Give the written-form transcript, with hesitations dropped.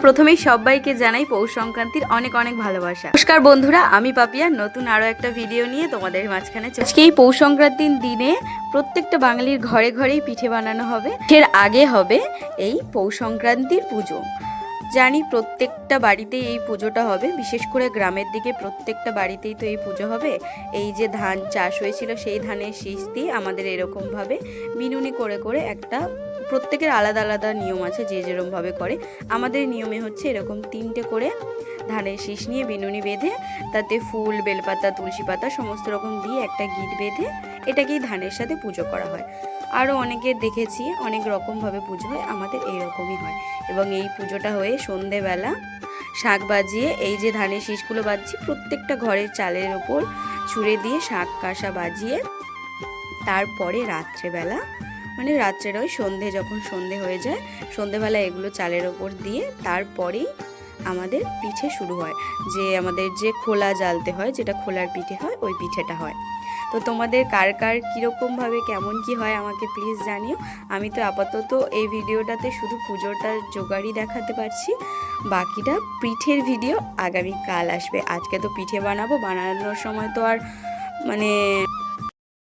প্রথমেই সবাইকে জানাই পৌষ সংক্রান্তির অনেক অনেক ভালোবাসা। নমস্কার বন্ধুরা, আমি পাপিয়া নতুন আরও একটা ভিডিও নিয়ে তোমাদের মাঝখানে। আজকে এই পৌষ সংক্রান্তির দিনে প্রত্যেকটা বাঙালির ঘরে ঘরেই পিঠে বানানো হবে। এর আগে হবে এই পৌষ সংক্রান্তির পুজো। জানি প্রত্যেকটা বাড়িতেই এই পুজোটা হবে, বিশেষ করে গ্রামের দিকে প্রত্যেকটা বাড়িতেই তো এই পুজো হবে। এই যে ধান চাষ হয়েছিল সেই ধানের শীষ দিয়ে আমাদের এরকমভাবে বিনুনি করে করে একটা, প্রত্যেকের আলাদা আলাদা নিয়ম আছে যে যেরকমভাবে করে। আমাদের নিয়মে হচ্ছে এরকম 3টে করে ধানের শীষ নিয়ে বিনুনি বেঁধে তাতে ফুল, বেলপাতা, তুলসী পাতা সমস্ত রকম দিয়ে একটা গিট বেঁধে এটাকেই ধানের সাথে পুজো করা হয়। আরও অনেকের দেখেছি অনেক রকমভাবে পুজো হয়, আমাদের এইরকমই হয়। এবং এই পুজোটা হয়ে সন্ধেবেলা শাঁখ বাজিয়ে, এই যে ধানের শীষগুলো বাজছি প্রত্যেকটা ঘরের চালের ওপর ছুঁড়ে দিয়ে শাঁখ কাঁসা বাজিয়ে তারপরে রাত্রেবেলা, মানে রাত্রের ওই যখন সন্ধে হয়ে যায় সন্ধেবেলা এগুলো চালের ওপর দিয়ে তারপরেই আমাদের পিঠে শুরু হয়। যে আমাদের যে খোলা জ্বালতে হয়, যেটা খোলার পিঠে হয়, ওই পিঠেটা হয়। তো তোমাদের কার কার কীরকমভাবে কেমন কি হয় আমাকে প্লিজ জানিও। আমি তো আপাতত এই ভিডিওটাতে শুধু পুজোটার জোগাড়ই দেখাতে পারছি, বাকিটা পিঠের ভিডিও আগামীকাল আসবে। আজকে তো পিঠে বানাবো, বানানোর সময় তো আর মানে